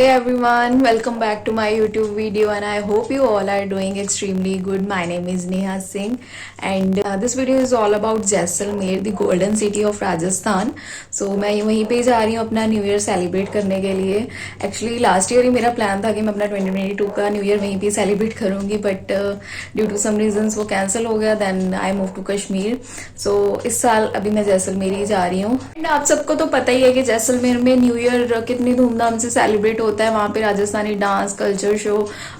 Hey everyone, welcome back to my YouTube video and I hope you all are doing extremely good. My name is Neha Singh and this video is all about Jaisalmer, the golden city of Rajasthan. So मैं वहीं पे जा रही हूँ अपना new year celebrate करने के लिए. एक्चुअली लास्ट ईयर ही मेरा प्लान था कि मैं अपना 2022 का न्यू ईयर वहीं पे सेलिब्रेट करूँगी but due to some reasons वो कैंसिल हो गया. Then I move to Kashmir. So इस साल अभी मैं जैसलमेर ही जा रही हूँ. एंड आप सबको तो पता ही है कि जैसलमेर में न्यू ईयर कितनी धूमधाम से सेलिब्रेट होता है. वहाँ पे राजस्थानी डांस कल्चर शो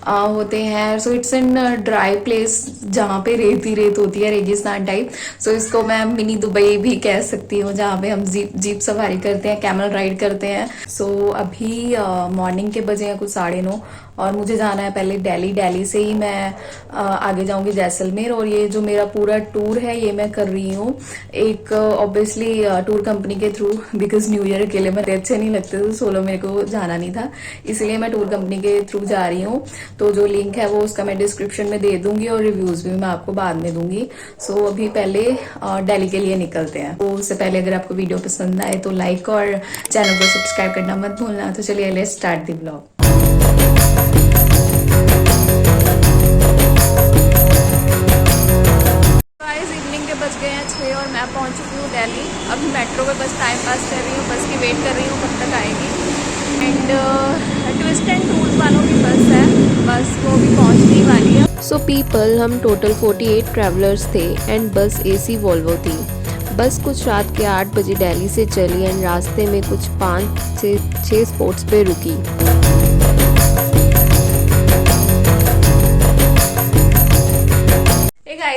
होते हैं. So it's in dry place जहाँ पे रेत ही रेत होती है, रेगिस्तान टाइप. सो इसको मैं मिनी दुबई भी कह सकती हूँ, जहाँ पे हम जीप सवारी करते हैं, कैमल राइड करते हैं. सो अभी मॉर्निंग के बजे हैं कुछ 9:30 और मुझे जाना है पहले दिल्ली से ही मैं आगे जाऊंगी जैसलमेर. और ये जो मेरा पूरा टूर है ये मैं कर रही हूँ एक ऑब्वियसली टूर कंपनी के थ्रू, बिकॉज न्यू ईयर अकेले मेरे अच्छे नहीं लगते तो सोलो मेरे को जाना नहीं था, इसलिए मैं टूर कंपनी के थ्रू जा रही हूँ. तो जो लिंक है वो उसका मैं डिस्क्रिप्शन में दे दूंगी और रिव्यूज भी मैं आपको बाद में दूंगी. सो अभी पहले दिल्ली के लिए निकलते हैं. तो उससे पहले अगर आपको वीडियो पसंद आए तो लाइक और चैनल को सब्सक्राइब करना मत भूलना. तो चलिए let's start the blog. Evening के बज गए हैं 6 और मैं पहुंच चुकी हूँ दिल्ली. अभी मेट्रो पे बस टाइम पास कर रही हूँ, बस की वेट कर रही हूँ कब तक आएगी. एंड ट्विस्ट एंड टूर्स वालों की बस है, बस वो भी पहुंचने वाली है. सो पीपल हम टोटल 48 ट्रैवलर्स थे एंड बस एसी वॉल्वो थी. बस कुछ रात के 8 बजे दिल्ली से चली एंड रास्ते में कुछ 5 से 6 स्पॉट्स पे रुकी.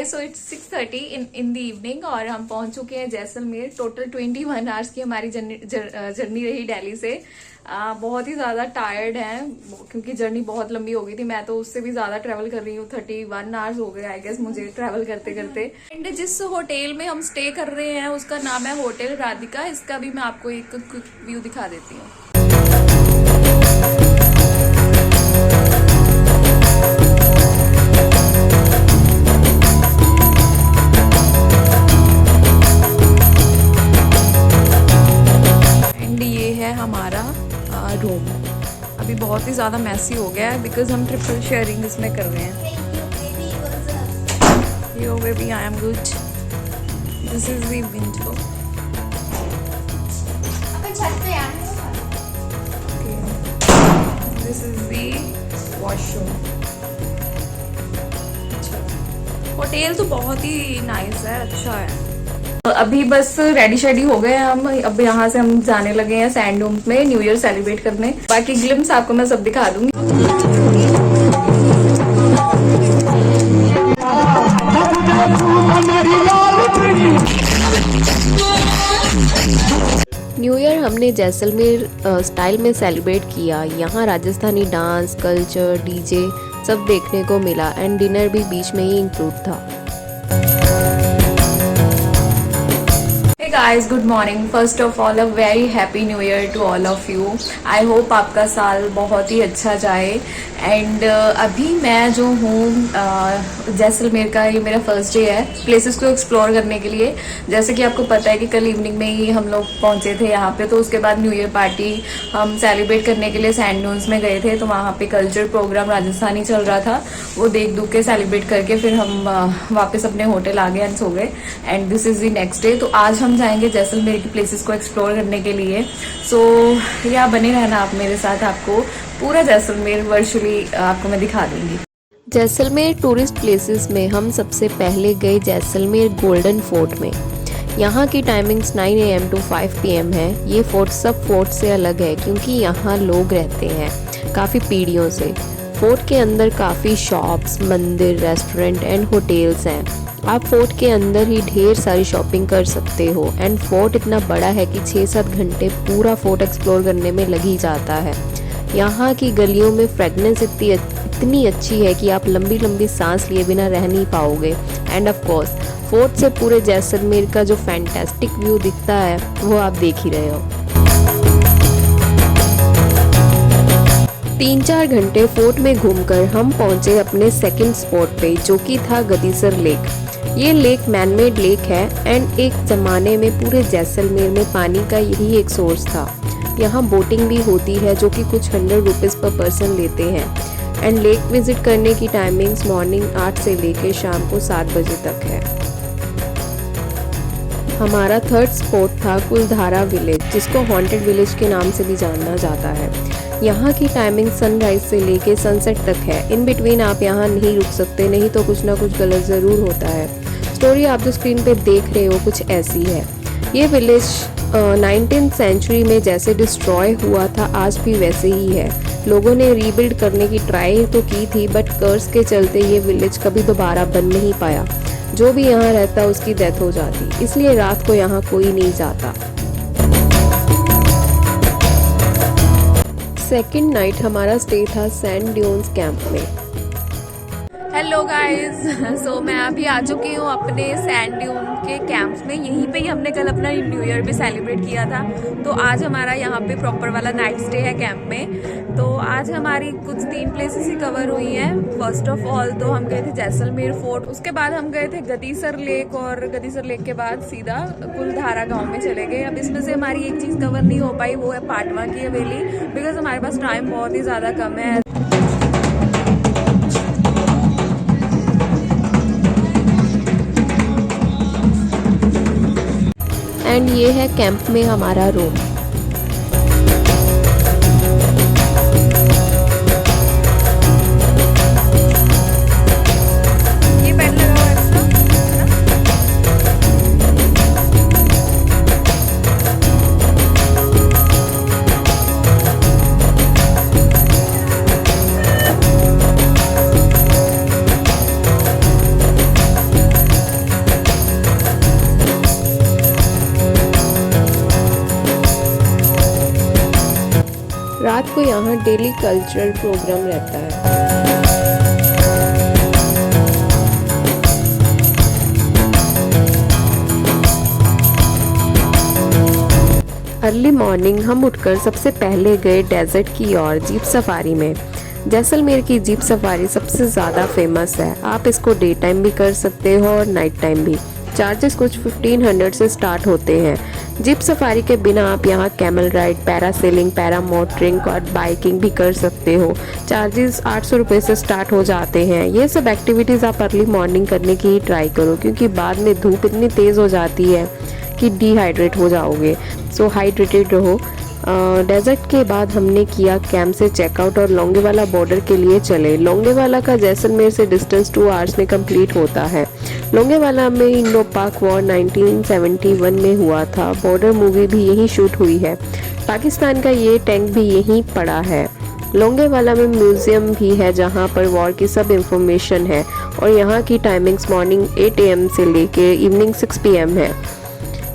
So it's 6:30 in the evening और हम पहुंच चुके हैं जैसलमेर. टोटल 21 आवर्स की हमारी जर्नी रही दिल्ली से. बहुत ही ज्यादा टायर्ड हैं क्योंकि जर्नी बहुत लंबी हो गई थी. मैं तो उससे भी ज्यादा ट्रैवल कर रही हूँ, 31 आवर्स हो गए आई गेस मुझे ट्रैवल करते करते. एंड जिस होटल में हम स्टे कर रहे हैं उसका नाम है होटल राधिका. इसका भी मैं आपको एक क्विक व्यू दिखा देती हूँ. हमारा रूम अभी बहुत ही ज़्यादा मैसी हो गया है बिकॉज हम ट्रिपल शेयरिंग इसमें कर रहे हैं. यो baby I am good. This is the window. This is the washroom. Hotel तो बहुत ही नाइस है, अच्छा है. अभी बस रेडी शेडी हो गए हैं हम. अब यहाँ से हम जाने लगे हैं सैंडडूम में न्यू ईयर सेलिब्रेट करने. बाकी ग्लिम्स आपको मैं सब दिखा दूंगी. न्यू ईयर हमने जैसलमेर स्टाइल में सेलिब्रेट किया. यहाँ राजस्थानी डांस कल्चर डीजे सब देखने को मिला एंड डिनर भी बीच में ही इंक्लूड था. Guys, good morning. First of all, a very happy new year to all of you. I hope आपका साल बहुत ही अच्छा जाए. एंड अभी मैं जो हूँ जैसलमेर का ये मेरा फर्स्ट डे है प्लेसेस को एक्सप्लोर करने के लिए. जैसे कि आपको पता है कि कल इवनिंग में ही हम लोग पहुँचे थे यहाँ पे. तो उसके बाद न्यू ईयर पार्टी हम सेलिब्रेट करने के लिए सैंड ड्यून्स में गए थे. तो वहाँ पे कल्चर प्रोग्राम राजस्थानी चल रहा था, वो देख दुख के सेलिब्रेट करके फिर हम वापस अपने होटल आ गए एंड सो गए. And this is the next day. तो आज हम जाएंगे जैसलमेर की प्लेसेस को एक्सप्लोर करने के लिए. सो या बने रहना आप मेरे साथ, आपको पूरा जैसलमेर वर्चुअली आपको मैं दिखा दूंगी. जैसलमेर टूरिस्ट प्लेसेस में हम सबसे पहले गए जैसलमेर गोल्डन फोर्ट में. यहाँ की टाइमिंग्स 9 AM to 5 PM है. ये फोर्ट सब फोर्ट से अलग है क्योंकि यहाँ लोग रहते हैं काफ़ी पीढ़ियों से. फोर्ट के अंदर काफ़ी शॉप्स, मंदिर, रेस्टोरेंट एंड होटल्स हैं. आप फोर्ट के अंदर ही ढेर सारी शॉपिंग कर सकते हो. एंड फोर्ट इतना बड़ा है कि 6-7 घंटे पूरा फोर्ट एक्सप्लोर करने में लग ही जाता है. यहाँ की गलियों में फ्रेगनेंस इतनी अच्छी है कि आप लंबी लंबी सांस लिए बिना रह नहीं पाओगे. एंड ऑफ कोर्स फोर्ट से पूरे जैसलमेर का जो फैंटास्टिक व्यू दिखता है वो आप देख ही रहे हो. 3-4 घंटे फोर्ट में घूमकर हम पहुंचे अपने सेकंड स्पॉट पे, जो कि था गदीसर लेक. ये लेक मैनमेड लेक है एंड एक ज़माने में पूरे जैसलमेर में पानी का यही एक सोर्स था. यहाँ बोटिंग भी होती है जो कि कुछ 100 रुपीज़ पर पर्सन लेते हैं। एंड लेक विज़िट करने की टाइमिंग्स मॉर्निंग 8 से लेकर शाम को 7 बजे तक है। हमारा थर्ड स्पॉट था कुलधारा विलेज, जिसको हॉन्टेड विलेज के नाम से भी जाना जाता है। यहाँ की टाइमिंग सनराइज से लेके सनसेट तक है। इन बिटवीन आप यहाँ नहीं रुक सकते, नहीं तो कुछ ना कुछ गलत ज़रूर होता है। स्टोरी आप जो स्क्रीन पे देख रहे हो कुछ ऐसी है। ये विलेज 19th सेंचुरी में जैसे डिस्ट्रॉय हुआ था आज भी वैसे ही है। लोगों ने रीबिल्ड करने की ट्राई तो की थी, बट कर्स के चलते ये विलेज कभी दोबारा बन नहीं पाया। जो भी यहाँ रहता उसकी डेथ हो जाती, इसलिए रात को यहाँ कोई नहीं जाता। सेकेंड नाइट हमारा स्टे था सैंड ड्यून्स कैंप में। हेलो गाइस, सो मैं अभी आ चुकी हूँ अपने सैंड ड्यून के कैंप में। यहीं पे ही हमने कल अपना न्यू ईयर भी सेलिब्रेट किया था, तो आज हमारा यहाँ पे प्रॉपर वाला नाइट स्टे है कैंप में। तो आज हमारी कुछ 3 प्लेसेस ही कवर हुई हैं। फर्स्ट ऑफ ऑल तो हम गए थे जैसलमेर फोर्ट, उसके बाद हम गए थे गदीसर लेक, और गदीसर लेक के बाद सीधा कुलधारा गाँव में चले गए। अब इसमें से हमारी एक चीज़ कवर नहीं हो पाई, वो है पाटवा की हवेली, बिकॉज हमारे पास टाइम बहुत ही ज़्यादा कम है। एंड ये है कैंप में हमारा रूम। ये बेड लगा हुआ है इसका, है ना? रात को यहाँ डेली कल्चरल प्रोग्राम रहता है। अर्ली मॉर्निंग हम उठकर सबसे पहले गए डेजर्ट की ओर जीप सफारी में। जैसलमेर की जीप सफारी सबसे ज़्यादा फेमस है। आप इसको डे टाइम भी कर सकते हो और नाइट टाइम भी। चार्जेस कुछ 1500 से स्टार्ट होते हैं। जीप सफारी के बिना आप यहाँ कैमल राइड, पैरासेलिंग, पैरामोटरिंग और बाइकिंग भी कर सकते हो। चार्जेस 800 रुपये से स्टार्ट हो जाते हैं। ये सब एक्टिविटीज़ आप अर्ली मॉर्निंग करने की ही ट्राई करो, क्योंकि बाद में धूप इतनी तेज़ हो जाती है कि डिहाइड्रेट हो जाओगे। सो हाइड्रेटेड रहो। डेजर्ट के बाद हमने किया कैंप से चेकआउट और लोंगेवाला बॉर्डर के लिए चले। लोंगेवाला का जैसलमेर से डिस्टेंस 2 आवर्स में कंप्लीट होता है। लोंगेवाला में इंडो पाक वॉर 1971 में हुआ था। बॉर्डर मूवी भी यहीं शूट हुई है। पाकिस्तान का ये टैंक भी यहीं पड़ा है। लोंगेवाला में म्यूज़ियम भी है जहाँ पर वॉर की सब इंफॉर्मेशन है, और यहाँ की टाइमिंग्स मॉर्निंग 8 AM से लेके इवनिंग 6 PM है।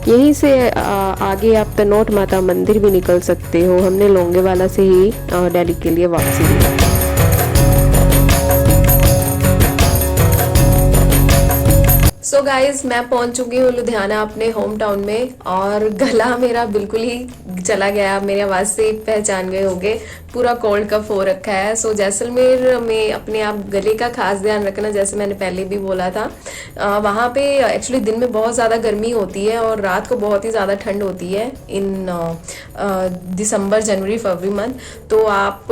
यहीं से आगे आप तनोट माता मंदिर भी निकल सकते हो। हमने लोंगेवाला से ही दिल्ली के लिए वापसी की। सो गाइज, मैं पहुंच चुकी हूँ लुधियाना अपने होम टाउन में, और गला मेरा बिल्कुल ही चला गया। आप मेरी आवाज़ से पहचान गए होंगे, पूरा कोल्ड कफ हो रखा है। सो जैसलमेर में अपने आप गले का खास ध्यान रखना, जैसे मैंने पहले भी बोला था। वहाँ पे एक्चुअली दिन में बहुत ज़्यादा गर्मी होती है और रात को बहुत ही ज़्यादा ठंड होती है इन दिसंबर, जनवरी, फरवरी मंथ। तो आप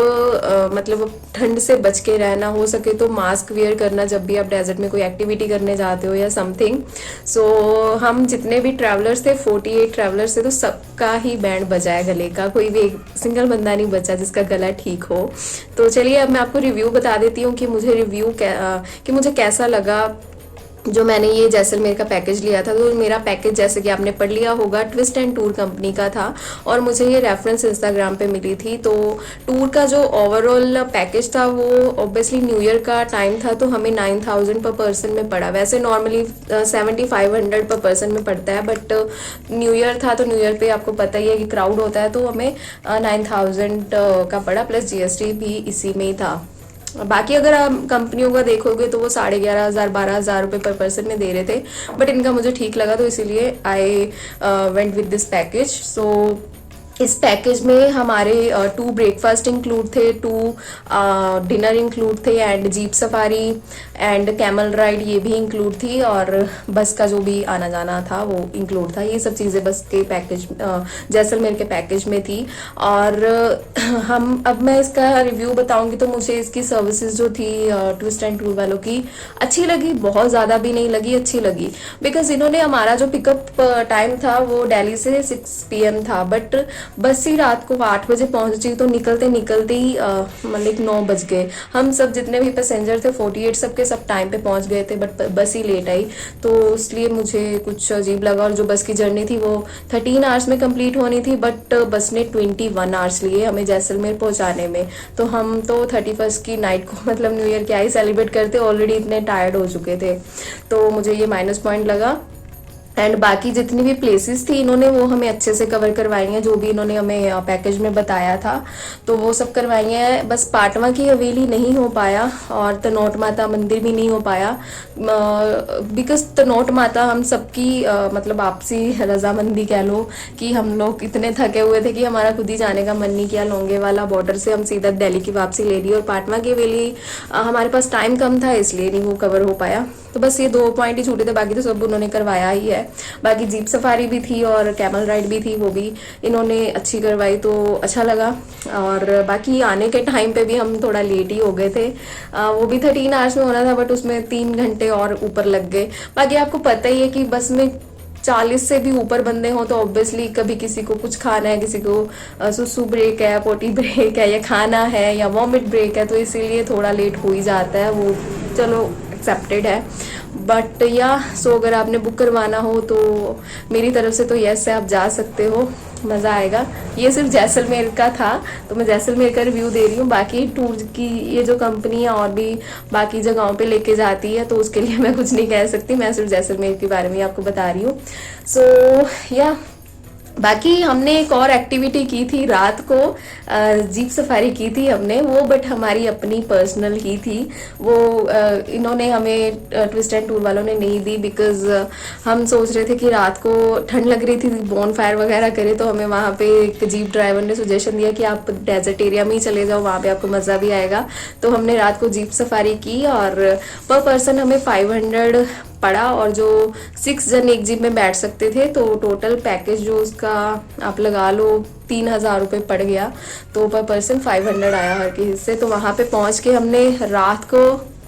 मतलब ठंड से बच के रहना, हो सके तो मास्क वेयर करना जब भी आप डेजर्ट में कोई एक्टिविटी करने जाते हो या समथिंग। सो हम जितने भी ट्रैवलर्स थे, 48 ट्रैवलर्स थे, तो सबका ही बैंड बजाया गले का। कोई भी एक सिंगल बंदा नहीं बचा जिसका गला ठीक हो। तो चलिए अब मैं आपको रिव्यू बता देती हूँ कि मुझे कैसा लगा जो मैंने ये जैसलमेर का पैकेज लिया था। तो मेरा पैकेज, जैसे कि आपने पढ़ लिया होगा, ट्विस्ट एंड टूर कंपनी का था, और मुझे ये रेफरेंस इंस्टाग्राम पे मिली थी। तो टूर का जो ओवरऑल पैकेज था वो ऑब्वियसली न्यू ईयर का टाइम था, तो हमें 9000 पर पर्सन में पड़ा। वैसे नॉर्मली 7500 पर पर्सन में पड़ता है, बट न्यू ईयर था, तो न्यू ईयर पे आपको पता ही है कि क्राउड होता है, तो हमें 9000 का पड़ा, प्लस GST भी इसी में ही था। बाकी अगर आप कंपनियों का देखोगे तो वो 11,500 12,000 रुपये पर पर्सन में दे रहे थे, बट इनका मुझे ठीक लगा, तो इसीलिए I went with this package. So इस पैकेज में हमारे 2 ब्रेकफास्ट इंक्लूड थे, 2 डिनर इंक्लूड थे, and jeep safari and camel ride ये भी इंक्लूड थी, और बस का जो भी आना जाना था वो इंक्लूड था। ये सब चीज़ें बस के पैकेज जैसलमेर के पैकेज में थी। और अब मैं इसका रिव्यू बताऊंगी तो मुझे इसकी सर्विसेज जो थी ट्विस्ट एंड टूर वालों की अच्छी लगी, बहुत ज़्यादा भी नहीं लगी, अच्छी लगी। बिकॉज इन्होंने हमारा जो पिकअप टाइम था वो दिल्ली से 6 PM था, बट बस ही रात को 8 बजे पहुंची, तो निकलते निकलते ही मतलब 9 बज गए। हम सब जितने भी पैसेंजर थे 48 सबके सब टाइम पे पहुंच गए थे, बट बस ही लेट आई, तो इसलिए मुझे कुछ अजीब लगा। और जो बस की जर्नी थी वो 13 आवर्स में कंप्लीट होनी थी, बट बस ने 21 आवर्स लिए हमें जैसलमेर पहुंचाने में। तो हम तो 31 की नाइट को मतलब न्यू ईयर क्या ही सेलिब्रेट करते, ऑलरेडी इतने टायर्ड हो चुके थे, तो मुझे ये माइनस पॉइंट लगा। एंड बाकी जितनी भी प्लेसेस थी इन्होंने वो हमें अच्छे से कवर करवाई हैं, जो भी इन्होंने हमें पैकेज में बताया था तो वो सब करवाई हैं। बस पाटवा की हवेली नहीं हो पाया और तनोट माता मंदिर भी नहीं हो पाया, बिकॉज तनोट माता हम सबकी मतलब आपसी रजामंदी कह लो कि हम लोग इतने थके हुए थे कि हमारा खुद ही जाने का मन नहीं किया। लोंगेवाला बॉर्डर से हम सीधा दिल्ली की वापसी ले ली, और पाटवा की हवेली हमारे पास टाइम कम था इसलिए नहीं वो कवर हो पाया। तो बस ये 2 पॉइंट ही छूटे थे, बाकी तो सब उन्होंने करवाया ही है। बाकी जीप सफारी भी थी और कैमल राइड भी थी, वो भी इन्होंने अच्छी करवाई, तो अच्छा लगा। और बाकी आने के टाइम पे भी हम थोड़ा लेट ही हो गए थे, वो भी 13 आवर्स में होना था, बट उसमें 3 घंटे और ऊपर लग गए। बाकी आपको पता ही है कि बस में 40 से भी ऊपर बंदे हों तो ऑब्वियसली कभी किसी को कुछ खाना है, किसी को सुसु ब्रेक है, पोटी ब्रेक है, या खाना है, या वॉमिट ब्रेक है, तो इसीलिए थोड़ा लेट हो ही जाता है, वो चलो एक्सेप्टेड है। बट या सो अगर आपने बुक करवाना हो तो मेरी तरफ से तो यस है, आप जा सकते हो, मज़ा आएगा। ये सिर्फ जैसलमेर का था तो मैं जैसलमेर का रिव्यू दे रही हूँ, बाकी टूर की ये जो कंपनी है और भी बाकी जगहों पे लेके जाती है तो उसके लिए मैं कुछ नहीं कह सकती, मैं सिर्फ जैसलमेर के बारे में आपको बता रही हूँ। सो या बाकी हमने एक और एक्टिविटी की थी रात को, जीप सफारी की थी हमने वो, बट हमारी अपनी पर्सनल ही थी वो, इन्होंने हमें ट्विस्ट एंड टूर वालों ने नहीं दी, बिकॉज हम सोच रहे थे कि रात को ठंड लग रही थी, बॉन फायर वगैरह करे, तो हमें वहाँ पे एक जीप ड्राइवर ने सजेशन दिया कि आप डेजर्ट एरिया में ही चले जाओ, वहाँ पे आपको मज़ा भी आएगा। तो हमने रात को जीप सफारी की और पर पर्सन हमें 500 पड़ा, और जो 6 जन एक जीप में बैठ सकते थे, तो टोटल पैकेज जो उसका आप लगा लो 3000 रुपये पड़ गया, तो पर पर्सन 500 आया हर किसी से। तो वहाँ पे पहुँच के हमने रात को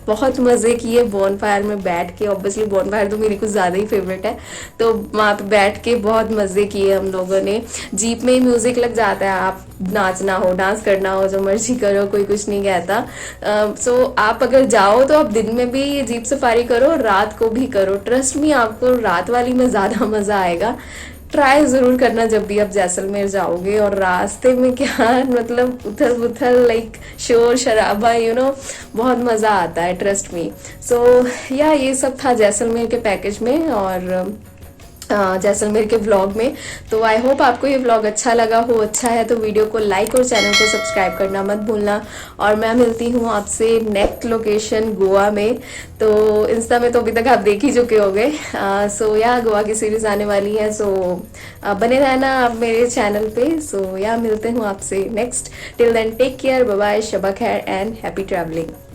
बहुत मज़े किए बॉन फायर में बैठ के, ऑब्वियसली बॉन फायर तो मेरी कुछ ज़्यादा ही फेवरेट है, तो वहाँ पे बैठ के बहुत मज़े किए हम लोगों ने। जीप में ही म्यूज़िक लग जाता है, आप नाचना हो, डांस करना हो, जो मर्जी करो, कोई कुछ नहीं कहता। सो आप अगर जाओ तो आप दिन में भी जीप सफारी करो, रात को भी करो, ट्रस्ट मी आपको रात वाली में ज़्यादा मज़ा आएगा। ट्राई ज़रूर करना जब भी आप जैसलमेर जाओगे। और रास्ते में क्या मतलब उथल पुथल, लाइक शोर शराबा, बहुत मज़ा आता है, ट्रस्ट मी। सो या ये सब था जैसलमेर के पैकेज में और जैसलमेर के व्लॉग में। तो आई होप आपको ये व्लॉग अच्छा लगा हो, अच्छा है तो वीडियो को लाइक और चैनल को सब्सक्राइब करना मत भूलना। और मैं मिलती हूँ आपसे नेक्स्ट लोकेशन गोवा में, तो इंस्टा में तो अभी तक आप देख ही चुके होंगे। सो या गोवा की सीरीज आने वाली है, सो बने रहना आप मेरे चैनल पे। सो या मिलते हूँ आपसे next, till then take care, bye bye, शबा खैर एंड हैप्पी ट्रैवलिंग।